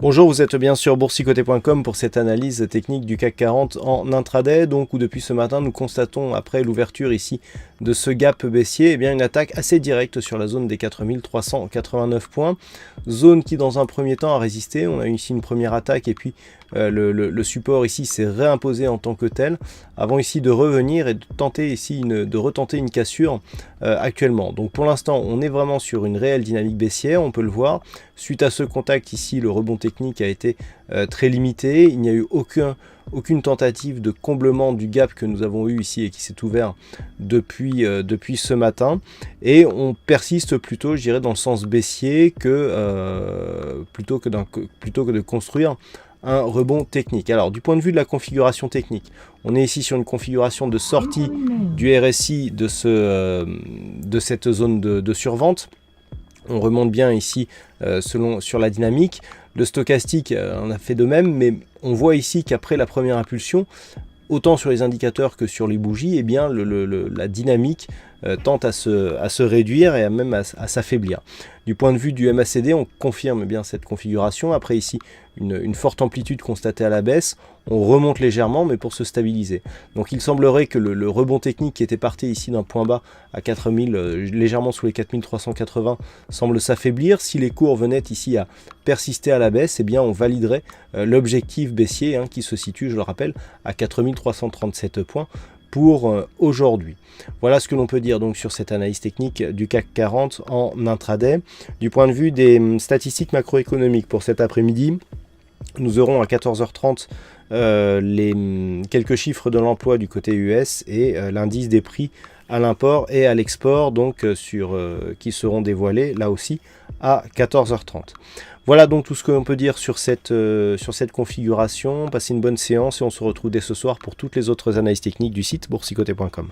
Bonjour, vous êtes bien sur boursicoté.com pour cette analyse technique du CAC 40 en intraday, donc où depuis ce matin nous constatons après l'ouverture ici de ce gap baissier, une attaque assez directe sur la zone des 4389 points, zone qui dans un premier temps a résisté. On a eu ici une première attaque et puis le support ici s'est réimposé en tant que tel, avant ici de revenir et de tenter ici de retenter une cassure actuellement. Donc pour l'instant on est vraiment sur une réelle dynamique baissière, on peut le voir. Suite à ce contact ici, le rebond technique a été très limité. Il n'y a eu aucune tentative de comblement du gap que nous avons eu ici et qui s'est ouvert depuis ce matin. Et on persiste plutôt, je dirais, dans le sens baissier plutôt que de construire un rebond technique. Alors du point de vue de la configuration technique, on est ici sur une configuration de sortie du RSI de cette zone de survente. On remonte bien ici sur la dynamique. Le stochastique en a fait de même, mais on voit ici qu'après la première impulsion, autant sur les indicateurs que sur les bougies, la dynamique tente à se réduire et même à s'affaiblir. Du point de vue du MACD, on confirme bien cette configuration. Après ici, une forte amplitude constatée à la baisse. On remonte légèrement, mais pour se stabiliser. Donc il semblerait que le rebond technique qui était parti ici d'un point bas à 4000, légèrement sous les 4380, semble s'affaiblir. Si les cours venaient ici à persister à la baisse, on validerait l'objectif baissier qui se situe, je le rappelle, à 4337 points pour aujourd'hui. Voilà ce que l'on peut dire donc sur cette analyse technique du CAC 40 en intraday. Du point de vue des statistiques macroéconomiques pour cet après-midi, nous aurons à 14h30 quelques chiffres de l'emploi du côté US et l'indice des prix à l'import et à l'export, qui seront dévoilés là aussi à 14h30. Voilà donc tout ce que l'on peut dire sur cette configuration. Passez une bonne séance et on se retrouve dès ce soir pour toutes les autres analyses techniques du site boursicoté.com.